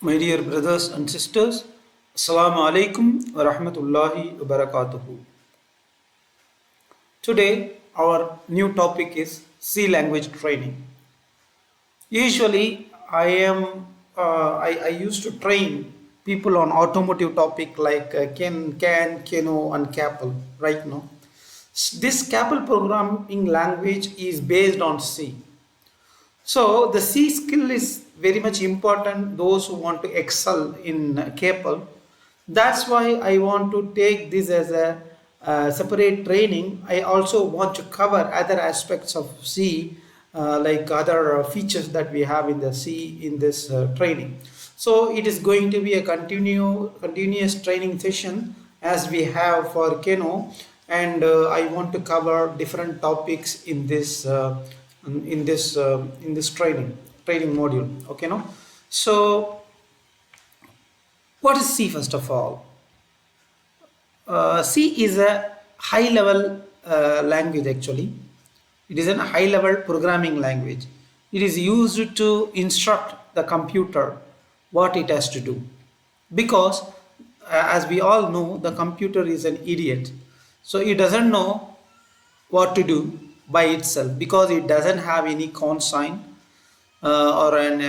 My dear brothers and sisters, Assalamu alaikum wa rahmatullahi wa barakatuhu. Today, our new topic is C language training. Usually, I used to train people on automotive topic like Kano, and CAPL right now. This CAPL programming language is based on C. So the C skill is very much important. Those who want to excel in CAPL. That's why I want to take this as a separate training. I also want to cover other aspects of C, like other features that we have in the C in this training. So it is going to be a continuous training session as we have for Keno, and I want to cover different topics in this training module. Okay, no. So what is C first of all? C is a high level language actually. It is a high level programming language. It is used to instruct the computer what it has to do. Because as we all know, the computer is an idiot. So it doesn't know what to do by itself because it doesn't have any consign or an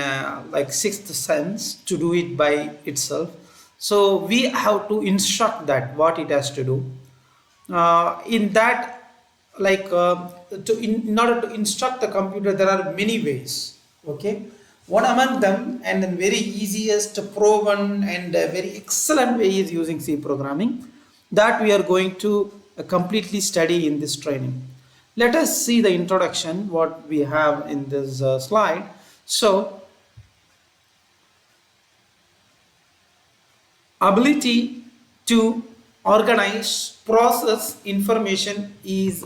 like sixth sense to do it by itself. So we have to instruct that what it has to do. In that, like in order to instruct the computer, there are many ways. Okay, one among them, and the very easiest, proven, and very excellent way is using C programming. That we are going to completely study in this training. Let us see the introduction, what we have in this slide. So, ability to organize, process information is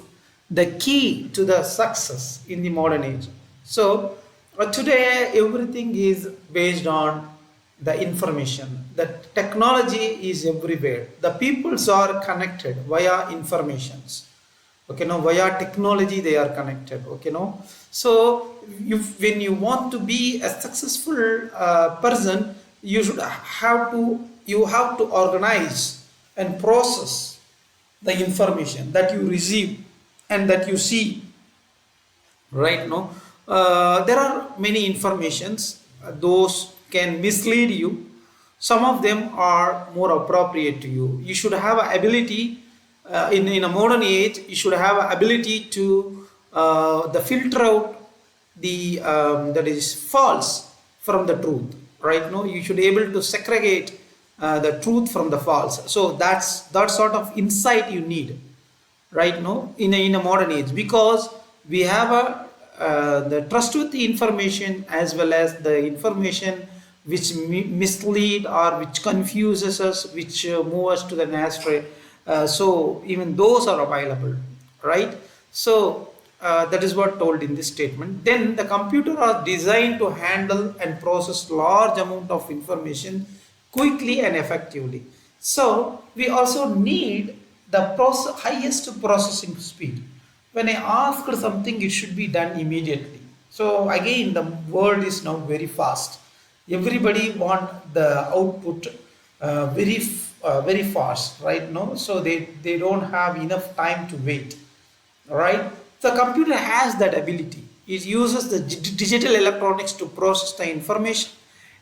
the key to the success in the modern age. So, today everything is based on the information. The technology is everywhere. The peoples are connected via informations. Okay, now via technology they are connected. Okay, no. So when you want to be a successful person, you have to organize and process the information that you receive and that you see. Right now, there are many informations. Those can mislead you. Some of them are more appropriate to you. You should have an ability in a modern age. You should have an ability to the filter out the that is false from the truth. Right now, you should be able to segregate the truth from the false. So that's that sort of insight you need right now in a modern age, because we have a the trustworthy information as well as the information which mislead or which confuses us, which move us to the astray. So even those are available, right? So that is what told in this statement. Then the computer are designed to handle and process large amount of information quickly and effectively. So we also need the highest processing speed. When I ask something, it should be done immediately. So again, the world is now very fast. Everybody want the output very fast, right? No, so they don't have enough time to wait. All right. The computer has that ability. It uses the digital electronics to process the information,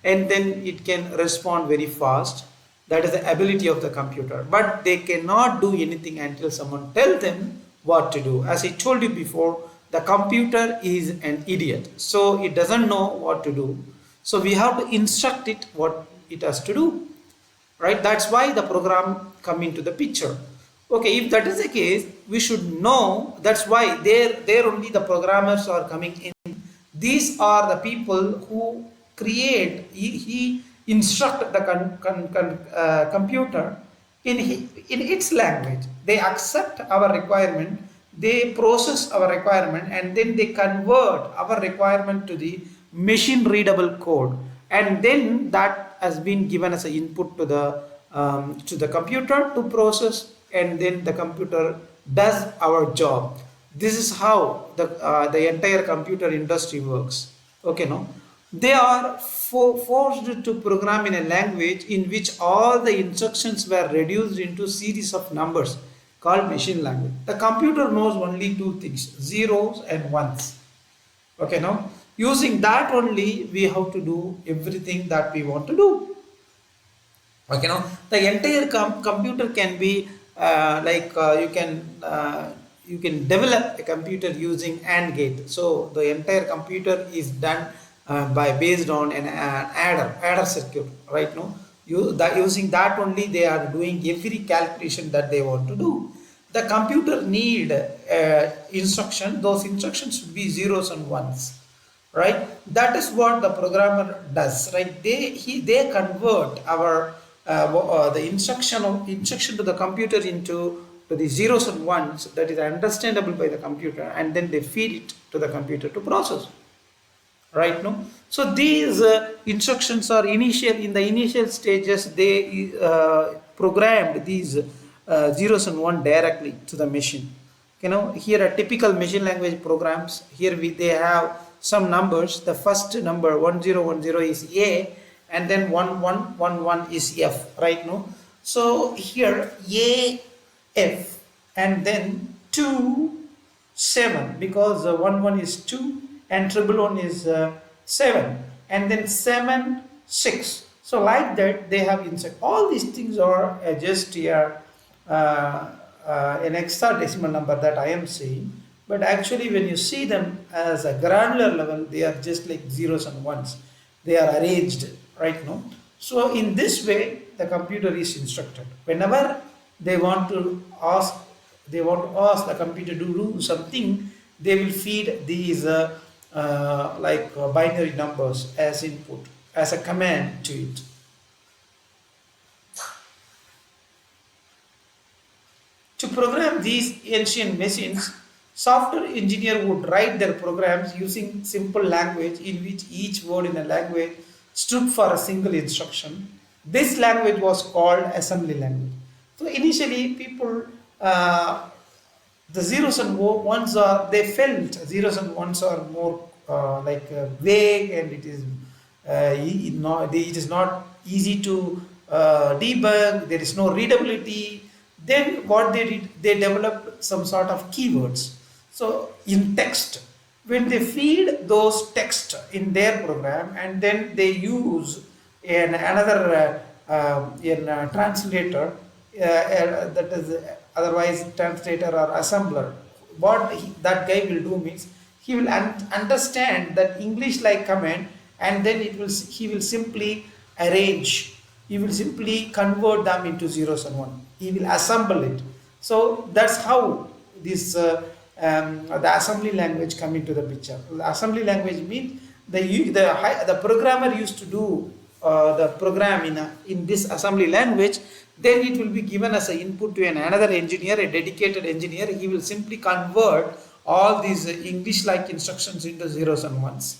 and then it can respond very fast. That is the ability of the computer. But they cannot do anything until someone tells them what to do. As I told you before, the computer is an idiot. So it doesn't know what to do. So we have to instruct it what it has to do. Right? That's why the program come into the picture. Okay, if that is the case, we should know. That's why there only the programmers are coming in. These are the people who create. He instruct the computer in its language. They accept our requirement. They process our requirement, and then they convert our requirement to the machine readable code, and then that has been given as an input to the computer to process, and then the computer does our job. This is how the entire computer industry works. Okay, no. They are forced to program in a language in which all the instructions were reduced into series of numbers called machine language. The computer knows only two things, zeros and ones. Okay, now using that only we have to do everything that we want to do. Okay, now the entire computer can be you can develop a computer using AND gate. So the entire computer is done by based on an adder circuit, right? Now using that only they are doing every calculation that they want to do. The computer need instruction. Those instructions should be zeros and ones, right? That is what the programmer does, right? They convert our the instruction to the computer into to the zeros and ones that is understandable by the computer, and then they feed it to the computer to process, right? No, so these instructions are initial. In the initial stages they programmed these zeros and one directly to the machine. Here are typical machine language programs. Here they have some numbers. The first number 1010 is A, and then 1111 is F, right? No, so here A, F, and then 2 7, because 1 is 2 and triple one is 7, and then 7 6. So like that they have insert. All these things are just here an hexadecimal number that I am saying, but actually when you see them as a granular level, they are just like zeros and ones. They are arranged, right? No, so in this way the computer is instructed. Whenever they want to ask the computer to do something, they will feed these binary numbers as input, as a command to it. To program these ancient machines, software engineer would write their programs using simple language in which each word in a language stood for a single instruction. This language was called assembly language. So initially people the zeros and ones are, they felt zeros and ones are more vague, and it is it is not easy to debug. There is no readability. Then what they did, they developed some sort of keywords. So in text, when they feed those text in their program, and then they use another translator, that is otherwise translator or assembler. What that guy will do means he will understand that English like command, and then he will simply arrange, he will simply convert them into zeros and one. He will assemble it. So that's how this the assembly language come into the picture. The assembly language means the programmer used to do the program in this assembly language. Then it will be given as an input to another engineer, a dedicated engineer. He will simply convert all these English like instructions into zeros and ones.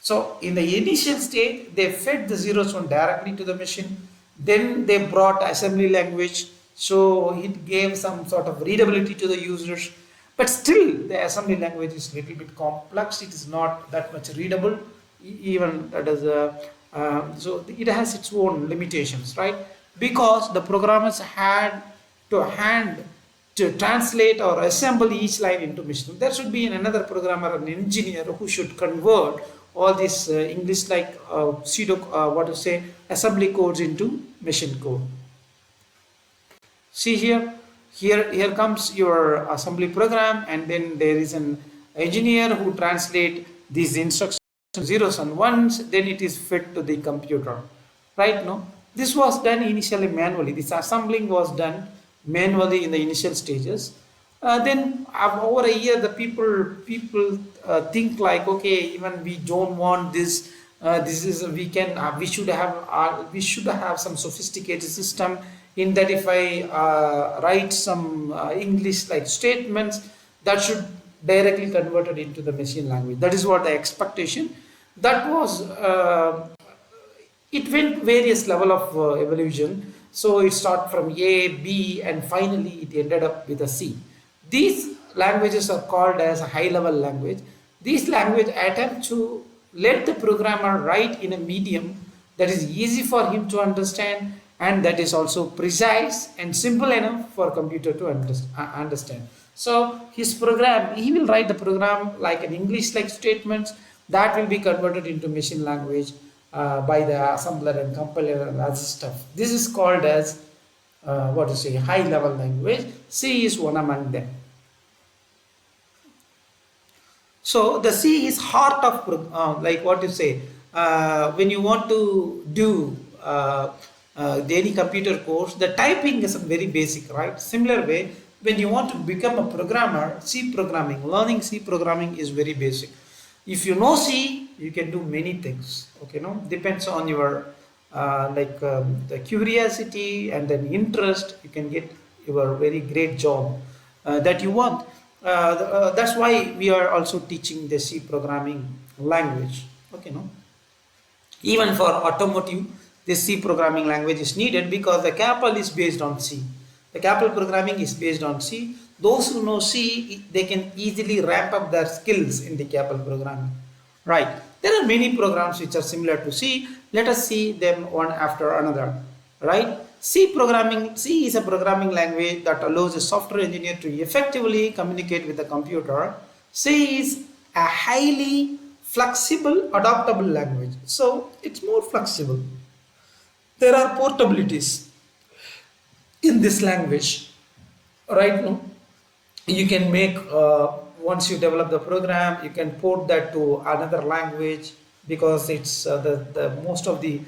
So in the initial state, they fed the zeros one directly to the machine. Then they brought assembly language, so it gave some sort of readability to the users. But still, the assembly language is a little bit complex. It is not that much readable. Even that is so it has its own limitations, right? Because the programmers had to translate or assemble each line into machine. There should be another programmer, an engineer, who should convert all these English like assembly codes into machine code. See here comes your assembly program, and then there is an engineer who translate these instructions zeros and ones. Then it is fed to the computer, right? No, this was done initially manually. This assembling was done manually in the initial stages. Then over a year, the people think like, okay, even we don't want this. We should have some sophisticated system in that if I write some English like statements, that should directly converted into the machine language. That is what the expectation. That was it went various level of evolution. So it started from A, B, and finally it ended up with a C. These languages are called as a high level language. These language attempt to let the programmer write in a medium that is easy for him to understand and that is also precise and simple enough for computer to understand. So his program, he will write the program like an English like statements that will be converted into machine language by the assembler and compiler and other stuff. This is called as what to say, high level language. C is one among them. So the C is heart of like what you say, when you want to do any computer course, the typing is very basic, right? Similar way, when you want to become a programmer, C programming, learning C programming is very basic. If you know C, you can do many things. Okay, no, depends on your the curiosity and then interest. You can get your very great job that you want. That's why we are also teaching the C programming language. Okay, no. Even for automotive, this C programming language is needed because the CAPL is based on C. The CAPL programming is based on C. Those who know C, they can easily ramp up their skills in the CAPL programming. Right. There are many programs which are similar to C. Let us see them one after another. Right. C is a programming language that allows a software engineer to effectively communicate with the computer. C is a highly flexible, adaptable language. So it's more flexible. There are portabilities in this language. Right now, you can make once you develop the program, you can port that to another language because it's the most of the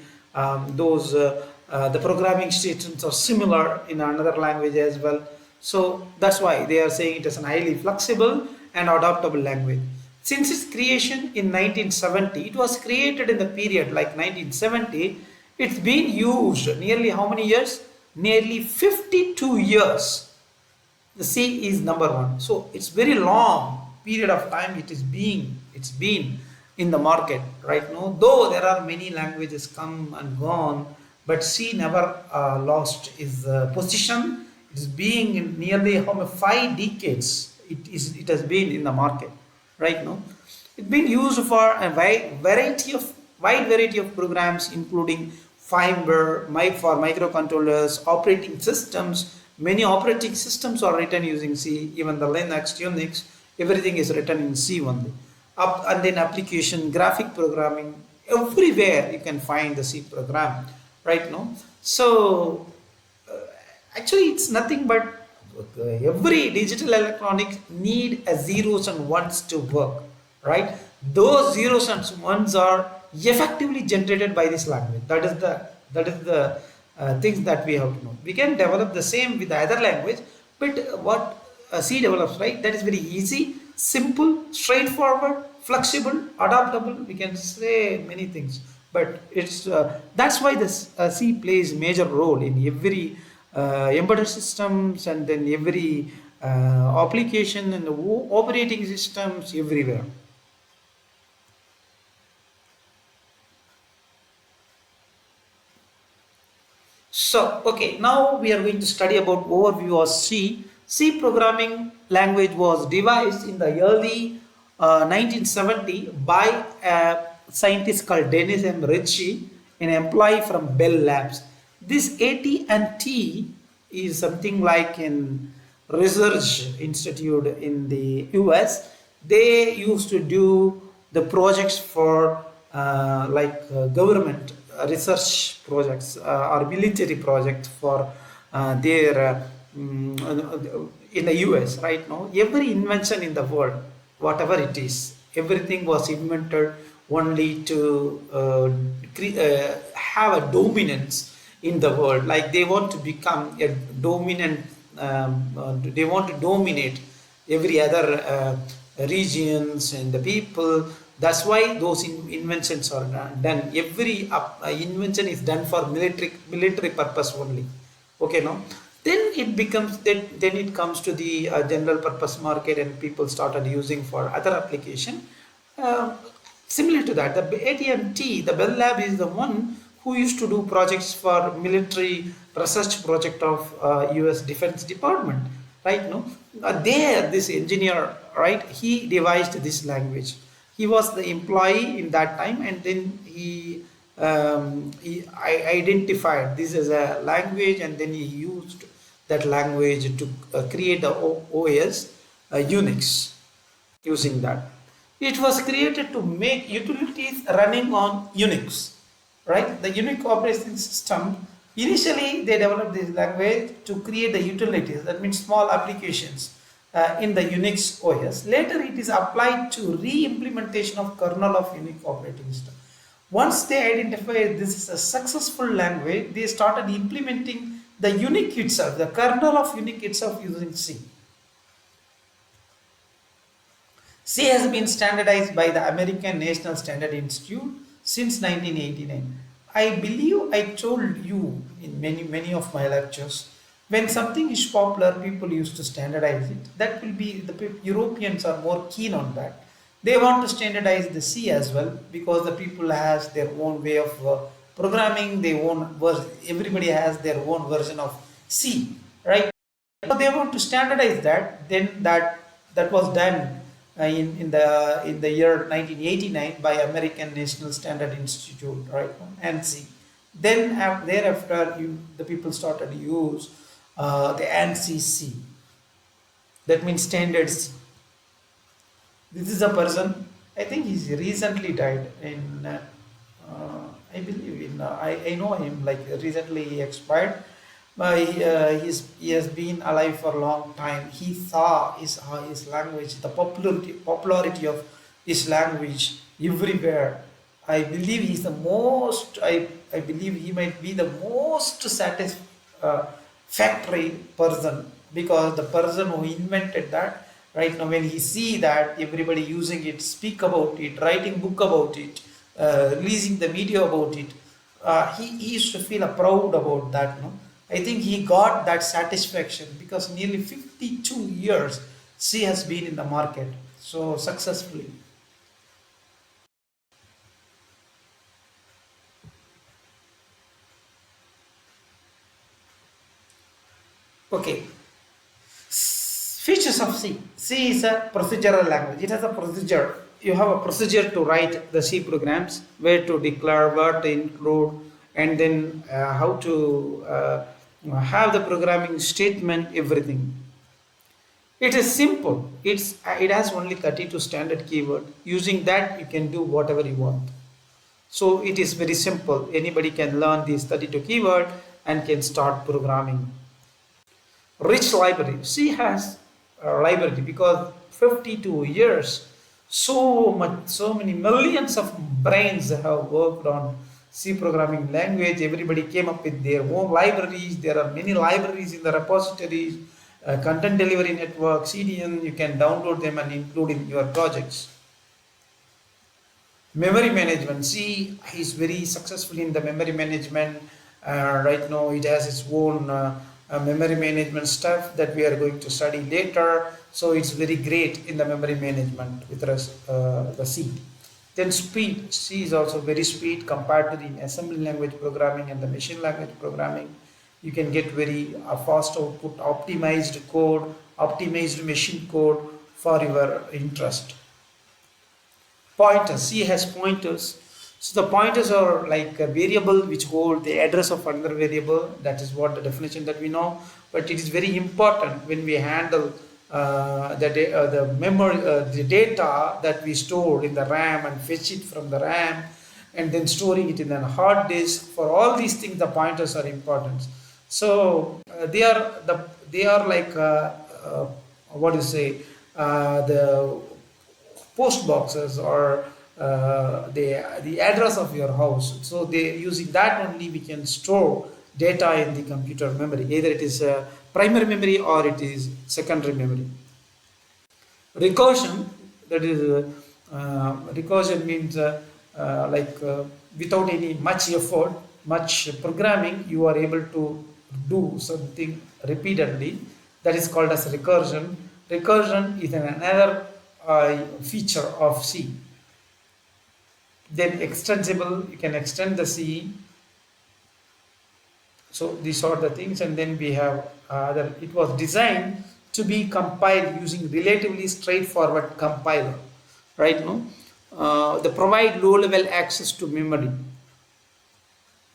those the programming statements are similar in another language as well. So that's why they are saying it is a highly flexible and adaptable language. Since its creation in 1970, it was created in the period like 1970. It's been used nearly how many years? Nearly 52 years. The C is number one. So it's very long period of time it's been in the market right now. Though there are many languages come and gone, but C never lost its position. It's being in nearly 5 decades. It has been in the market right now. It's been used for a wide variety of programs, including firmware, for microcontrollers, operating systems. Many operating systems are written using C. Even the Linux, Unix, everything is written in C only. And then application, graphic programming, everywhere you can find the C program right now. So actually, it's nothing but every digital electronics need a zeros and ones to work, right? Those zeros and ones are effectively generated by this language. That is the things that we have to know. We can develop the same with the other language, but what C develops, right? That is very easy, simple, straightforward, flexible, adaptable. We can say many things, but it's that's why this C plays major role in every embedded systems and then every application and operating systems everywhere. So, okay, now we are going to study about overview of C. C programming language was devised in the early 1970 by a scientist called Dennis M. Ritchie, an employee from Bell Labs. This AT&T is something like an research institute in the US. They used to do the projects for government research projects or military projects for their in the US right now. Every invention in the world, whatever it is, everything was invented only to have a dominance in the world. Like they want to become a dominant, they want to dominate every other regions and the people. That's why those inventions are done. Every invention is done for military purpose only. Okay, no. Then it comes to the general purpose market, and people started using for other application. Uh, Similar to that, the AT&T, the Bell Lab is the one who used to do projects for military research project of US Defense Department, right? No, there this engineer, right? He devised this language. He was the employee in that time, and then I identified this as a language, and then he used that language to create the OS Unix using that. It was created to make utilities running on Unix, right? The Unix operating system, initially they developed this language to create the utilities, that means small applications in the Unix OS. Later it is applied to re-implementation of kernel of Unix operating system. Once they identified this is a successful language, they started implementing the Unix itself, the kernel of Unix itself using C. C has been standardized by the American National Standard Institute since 1989. I believe I told you in many of my lectures, when something is popular, people used to standardize it. That will be the Europeans are more keen on that. They want to standardize the C as well because the people has their own way of programming. Everybody has their own version of C, right? So they want to standardize that. Then that was done in the year 1989 by American National Standard Institute, right? ANSI. Then thereafter, the people started to use the ANSI C. That means standard C. This is a person. I think he's recently died in. I believe in. I know him. Like recently he expired. But he has been alive for a long time. He saw his language, the popularity of his language everywhere. I believe he's the most. I believe he might be the most satisfactory person, because the person who invented that, right now when he see that everybody using it, speak about it, writing book about it, releasing the video about it, he used to feel proud about that, no? I think he got that satisfaction because nearly 52 years C has been in the market so successfully. Okay. Features of C. C is a procedural language. It has a procedure. You have a procedure to write the C programs, where to declare, where to include, and then how to have the programming statement, everything. It is simple. It has only 32 standard keyword. Using that, you can do whatever you want. So it is very simple. Anybody can learn these 32 keyword and can start programming. Rich library. C has a library because 52 years, so many millions of brains have worked on C programming language. Everybody came up with their own libraries. There are many libraries in the repositories, content delivery network, CDN. You can download them and include in your projects. Memory management. C is very successful in the memory management. Right now it has its own memory management stuff that we are going to study later. So it's very great in the memory management with the C. Then speed. C is also very speed compared to the assembly language programming and the machine language programming. You can get very fast output, optimized code, optimized machine code for your interest. Pointers. C has pointers. So the pointers are like a variable which hold the address of another variable. That is what the definition that we know. But it is very important when we handle the memory, the data that we store in the RAM and fetch it from the RAM and then storing it in a hard disk. For all these things, the pointers are important. So they are like what do you say, the post boxes or the address of your house. So they using that only we can store data in the computer memory. Either it is primary memory or it is secondary memory. Recursion, that is recursion means without any much effort, much programming, you are able to do something repeatedly. That is called as recursion. Recursion is another feature of C. Then extensible, you can extend the C. So these are the things, and then we have it was designed to be compiled using relatively straightforward compiler, right? No, they provide low-level access to memory,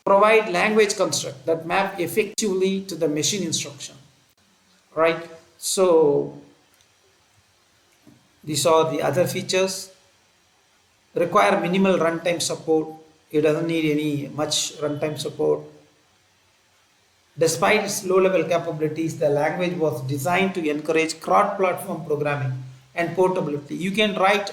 provide language construct that map effectively to the machine instruction, right? So these are the other features. Require minimal runtime support. It doesn't need any much runtime support. Despite its low-level capabilities, the language was designed to encourage cross-platform programming and portability. You can write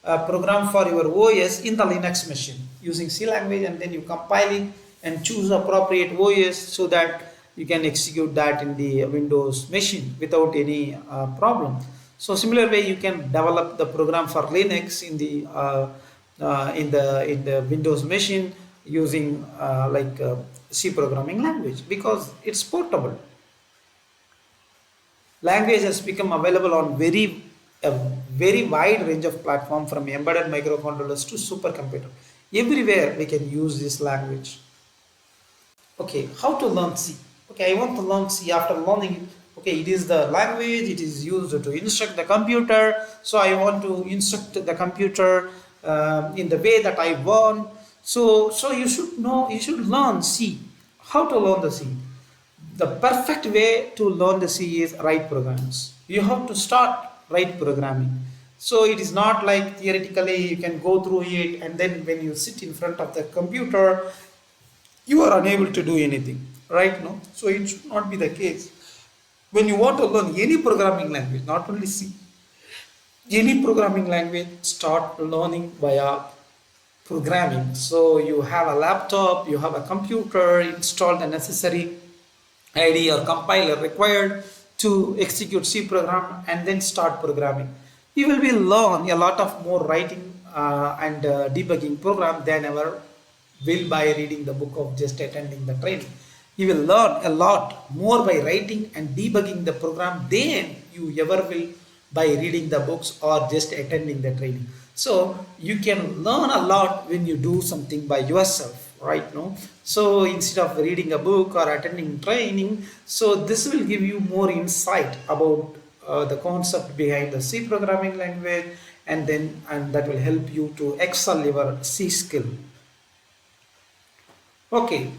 a program for your OS in the Linux machine using C language, and then you compile it and choose appropriate OS so that you can execute that in the Windows machine without any problem. So similar way, you can develop the program for Linux in the Windows machine using C programming language, because it's portable. Language has become available on a very wide range of platforms, from embedded microcontrollers to supercomputer. Everywhere we can use this language. Okay, how to learn C? Okay, I want to learn C. After learning it, okay, it is the language, it is used to instruct the computer. So I want to instruct the computer in the way that I want. So you should know, you should learn C. How to learn the C? The perfect way to learn the C is write programs. You have to start write programming. So it is not like theoretically you can go through it and then when you sit in front of the computer, you are unable to do anything, right? No, so it should not be the case. When you want to learn any programming language, not only C, any programming language, start learning via programming. So you have a laptop, you have a computer, install the necessary IDE or compiler required to execute C program, and then start programming. You will be learn a lot of more writing and debugging program than ever will by reading the book of just attending the training. You will learn a lot more by writing and debugging the program than you ever will by reading the books or just attending the training. So you can learn a lot when you do something by yourself, right? No, so instead of reading a book or attending training, so this will give you more insight about the concept behind the C programming language, and that will help you to excel your C skill. Okay,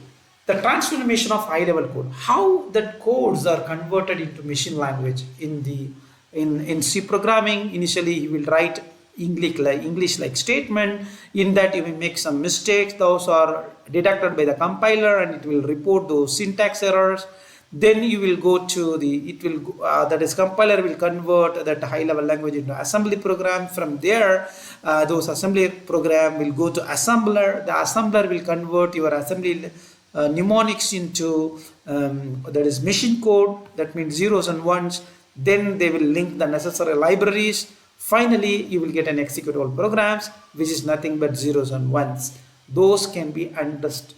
the transformation of high level code, how that codes are converted into machine language in C programming. Initially you will write English like statement. In that you will make some mistakes, those are detected by the compiler and it will report those syntax errors. Then you will go to that is compiler will convert that high level language into assembly program. From there those assembly program will go to assembler. The assembler will convert your assembly mnemonics into that is machine code, that means zeros and ones. Then they will link the necessary libraries. Finally you will get an executable programs which is nothing but zeros and ones. Those can be understood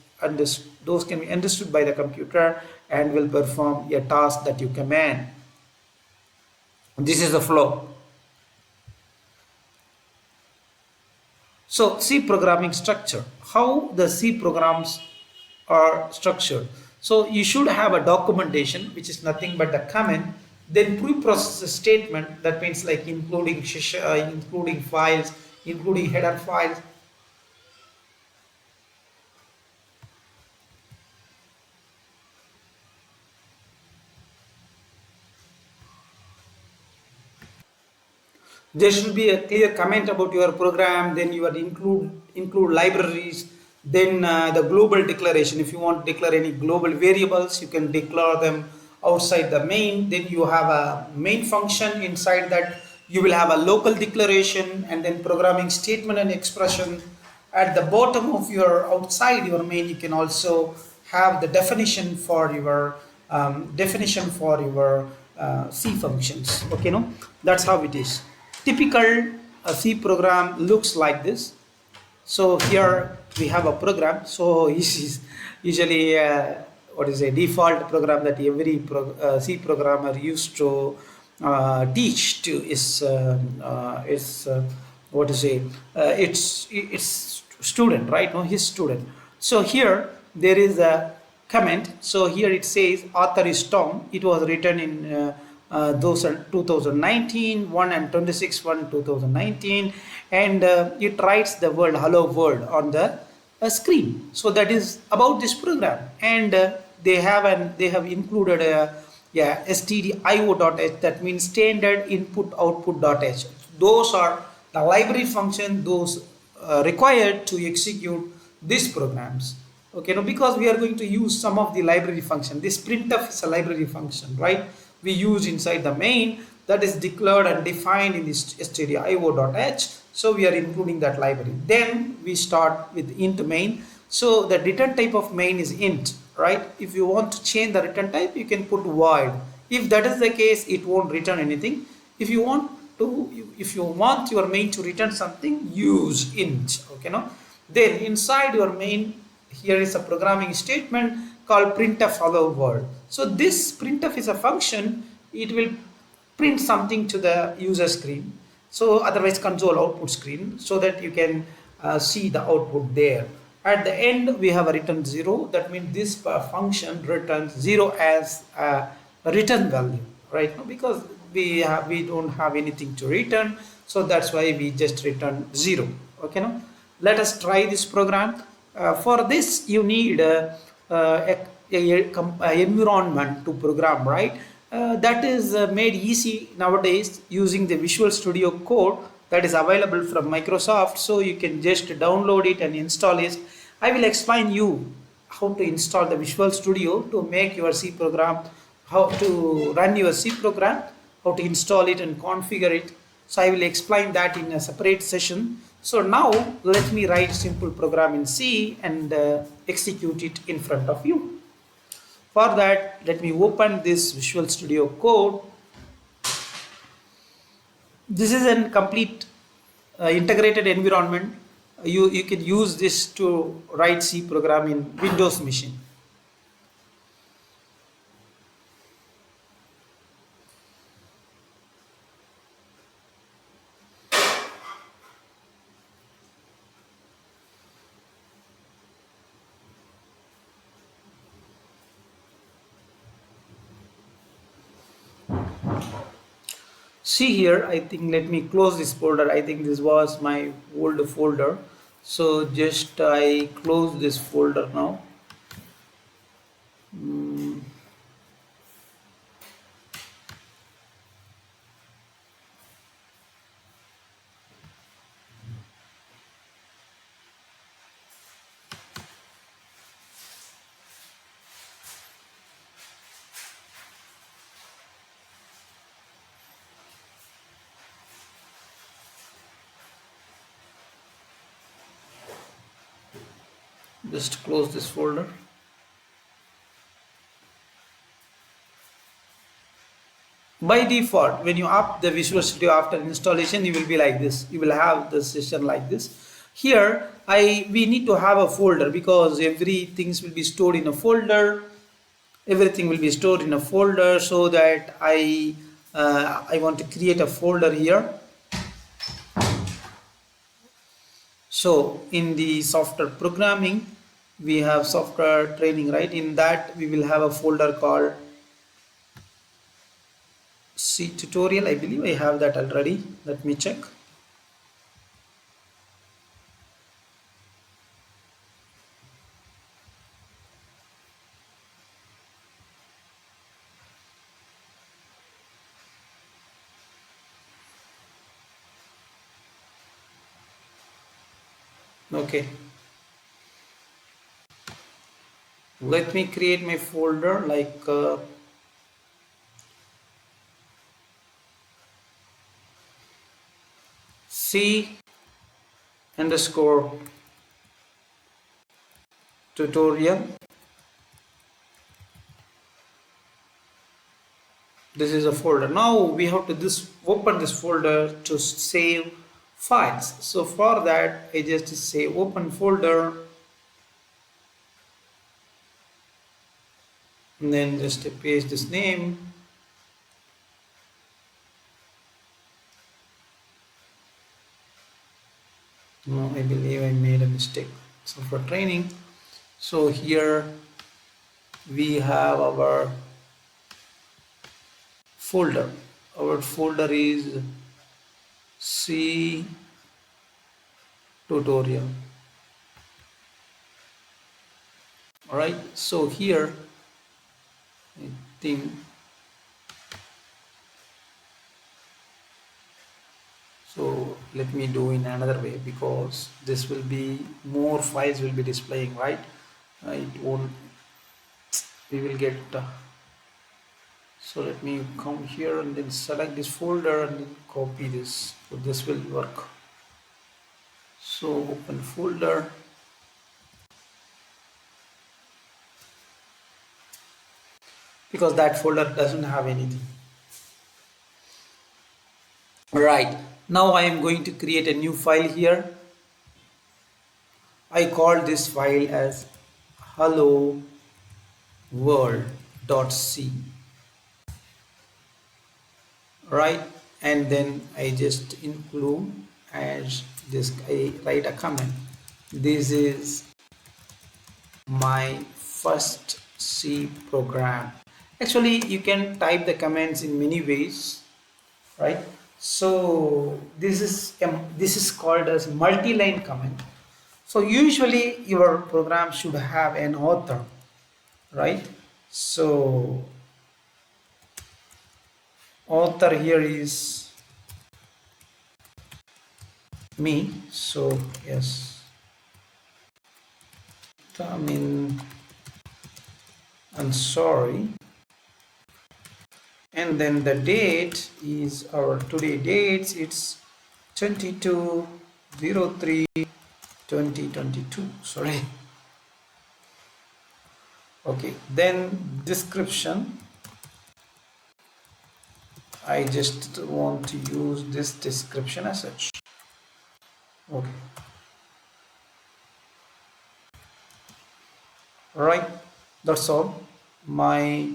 by the computer and will perform a task that you command. This is the flow. So C programming structure, how the C programs are structured. So you should have a documentation which is nothing but the command, then preprocessor statement, that means like including files, including header files. There should be a clear comment about your program. Then you are include libraries. Then the global declaration. If you want to declare any global variables, you can declare them outside the main. Then you have a main function. Inside that you will have a local declaration and then programming statement and expression. At the bottom of your outside your main, you can also have the definition for your C functions. Okay, no, that's how it is. Typical C program looks like this. So here we have a program. So this is usually what is a default program that every C programmer used to teach to what to say its student, right? No, his student. So here there is a comment. So here it says author is Tom. It was written in those are 2019 1 and 26 1 2019, and it writes the word hello world on the screen. So that is about this program, and they have included a, yeah, StdioH, that means standard input output.h. Those are the library function those required to execute these programs. Okay, now because we are going to use some of the library function, this printf is a library function, right? We use inside the main, that is declared and defined in this stdioh.h. So we are including that library. Then we start with int main. So the return type of main is int, right? If you want to change the return type, you can put void. If that is the case, it won't return anything. If you want your main to return something, use int. Okay, no? Then inside your main, here is a programming statement called printf hello world. So this printf is a function. It will print something to the user screen, so otherwise console output screen, so that you can see the output there. At the end we have a return 0. That means this function returns 0 as a return value, right? Because we don't have anything to return, so that's why we just return 0. Okay, now let us try this program. For this you need a environment to program, right? That is made easy nowadays using the Visual Studio Code that is available from Microsoft. So you can just download it and install it. I will explain you how to install the Visual Studio to make your C program, how to run your C program, how to install it and configure it. So I will explain that in a separate session. So now let me write simple program in C and execute it in front of you. For that, let me open this Visual Studio Code. This is a complete integrated environment. You can use this to write C program in Windows machine. See here, I think, let me close this folder. I think this was my old folder. So just I close this folder now. Just close this folder. By default, when you up the Visual Studio after installation, you will be like this. You will have the session like this. Here, we need to have a folder because everything will be stored in a folder. Everything will be stored in a folder, so that I want to create a folder here. So in the software programming, we have software training, right? In that we will have a folder called C tutorial. I believe I have that already. Let me check. Okay, let me create my folder like C underscore tutorial. This is a folder. Now we have to open this folder to save files. So for that, I just say open folder, and then just paste this name. No, I believe I made a mistake. So for training, so here we have our folder. Our folder is C tutorial. All right, so here I think, so let me do in another way, because this will be more files will be displaying, right? It won't, we will get so let me come here and then select this folder and then copy this, so this will work. So open folder, because that folder doesn't have anything. Right, now I am going to create a new file here. I call this file as hello world.c, right? And then I just include as this, I write a comment. This is my first C program. Actually, you can type the comments in many ways, right? So this is called as multi-line comment. So usually your program should have an author, right? So author here is me. So yes, I mean, I'm sorry. And then the date is our today dates. It's 22/03/2022. Sorry. Okay. Then description. I just want to use this description as such. Okay. Right. That's all. My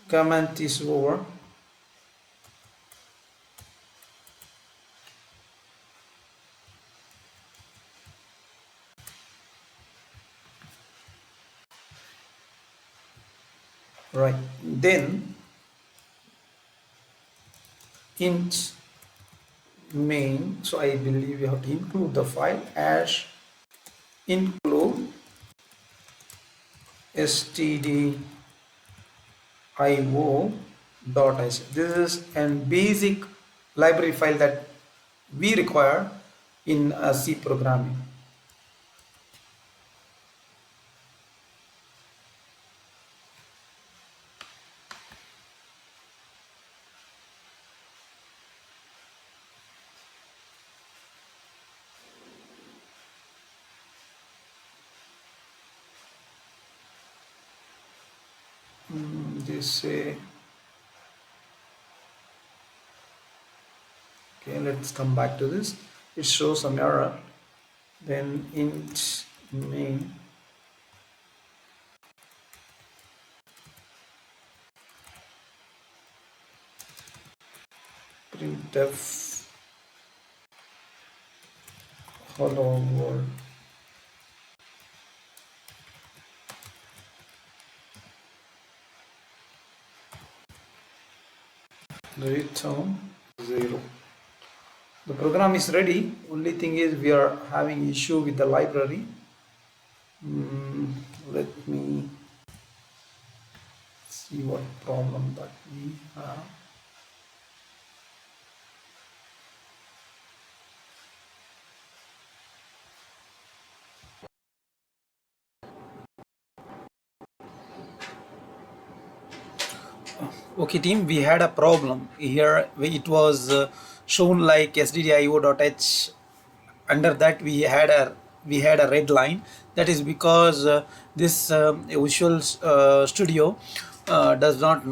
comment is over. Right. Then int main. So I believe you have to include the file as include StdioH. This is a basic library file that we require in C programming. This okay, let's come back to this. It shows some error. Then int main printf hello world. Return 0. The program is ready. Only thing is we are having issue with the library. Let me see what problem that we have. Okay team, we had a problem here. It was shown like StdioH. Under that we had a red line. That is because this Visual Studio does not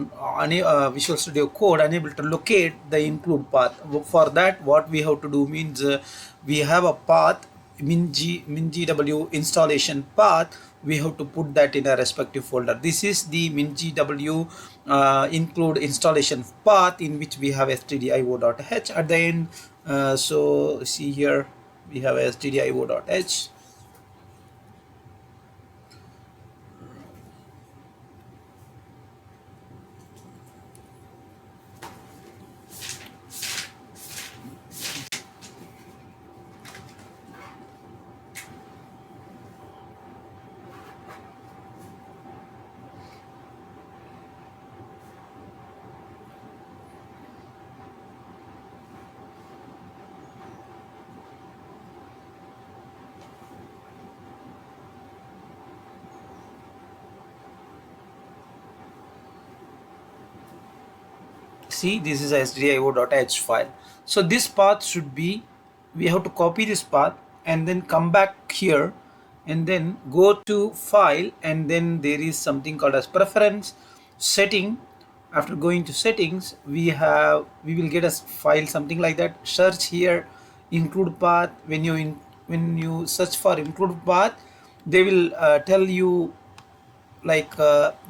Visual Studio Code unable to locate the include path. For that, what we have to do means we have a path min.gw installation path. We have to put that in a respective folder. This is the min.gw include installation path in which we have stdioh at the end. So see here we have stdioh. see, this is a StdioH file. So this path should be, we have to copy this path and then come back here and then go to file, and then there is something called as preference setting. After going to settings, we will get a file something like that. Search here include path. When you search for include path, they will tell you like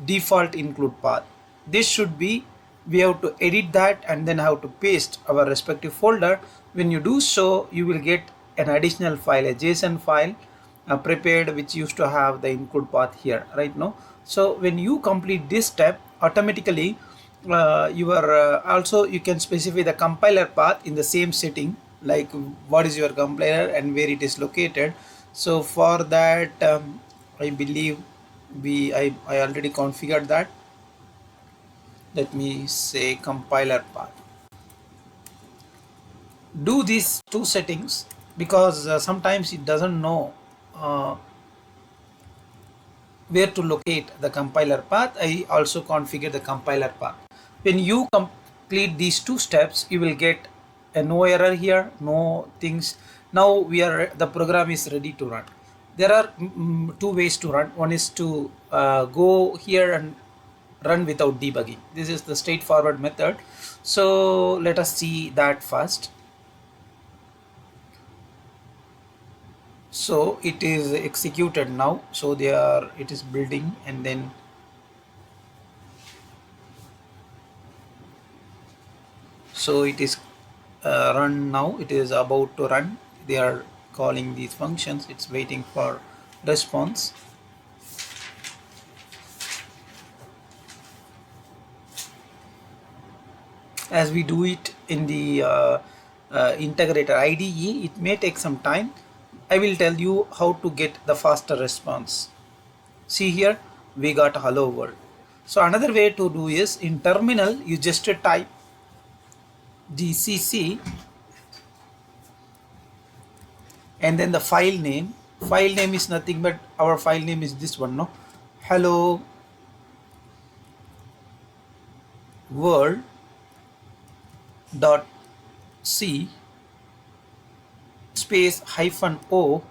default include path. This should be, we have to edit that and then have to paste our respective folder. When you do so, you will get an additional file, a JSON file prepared, which used to have the include path here right now. So when you complete this step, automatically also you can specify the compiler path in the same setting, like what is your compiler and where it is located. So for that, I believe I already configured that. Let me say compiler path. Do these two settings, because sometimes it doesn't know where to locate the compiler path. I also configure the compiler path. When you complete these two steps, you will get a no error here, no things. Now the program is ready to run. There are two ways to run. One is to go here and run without debugging. This is the straightforward method. So let us see that first. So it is executed now. So it is building, and then so it is run now. It is about to run. They are calling these functions. It's waiting for response. As we do it in the integrator IDE, it may take some time. I will tell you how to get the faster response. See here, we got hello world. So another way to do is, in terminal, you just type gcc and then the file name. File name is nothing but, our file name is this one, no? Hello world dot c space -o,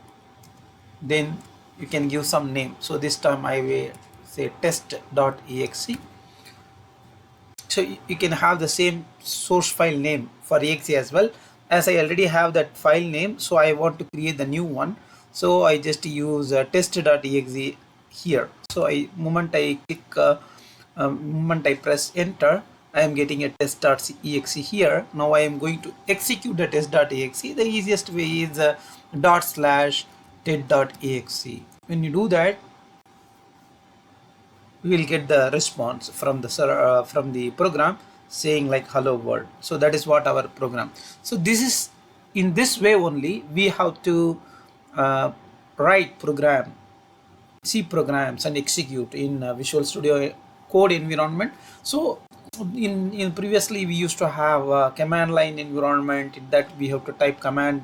then you can give some name. So this time I will say test.exe. So you can have the same source file name for exe as well. As I already have that file name, so I want to create the new one. So I just use test.exe here. So moment I press enter, I am getting a test.exe here. Now I am going to execute the test.exe. The easiest way is /tet.exe. When you do that, we will get the response from the program saying like hello world. So that is what our program. So this is, in this way only we have to write program, C programs, and execute in Visual Studio Code environment. So in previously we used to have a command line environment, in that we have to type command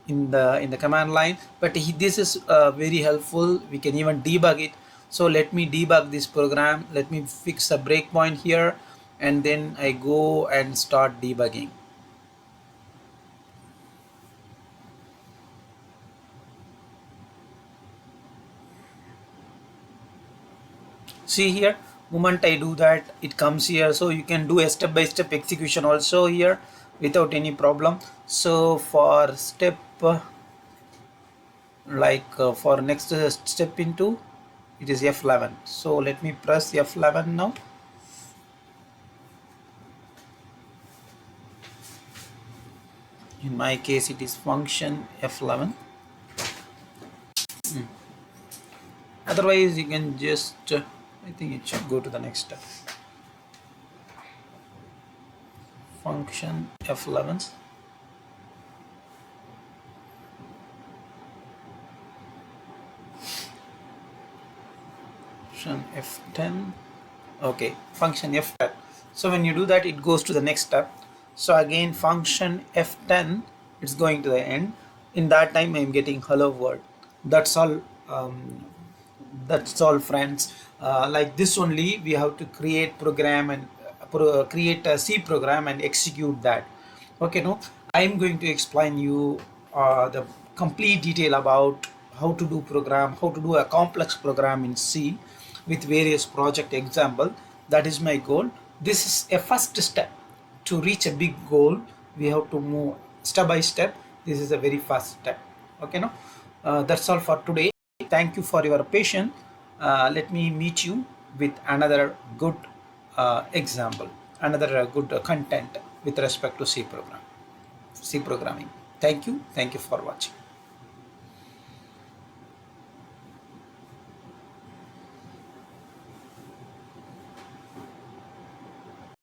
in the command line, but this is very helpful. We can even debug it. So let me debug this program. Let me fix a breakpoint here, and then I go and start debugging. See here, moment I do that, it comes here. So you can do a step-by-step execution also here without any problem. So for step for next step into, it is F11. So let me press F11 now. In my case it is function F11. Otherwise you can just I think it should go to the next step. Function F11. Function F10. Okay, function F10. So when you do that, it goes to the next step. So again, function F10, it's going to the end. In that time, I am getting hello world. That's all. That's all, friends. Like this only, we have to create program and create a C program and execute that. Okay, no, I am going to explain you the complete detail about how to do program, how to do a complex program in C with various project example. That is my goal. This is a first step. To reach a big goal, we have to move step by step. This is a very first step. Okay, no, that's all for today. Thank you for your patience. Let me meet you with another good example, another good content with respect to C programming. Thank you for watching.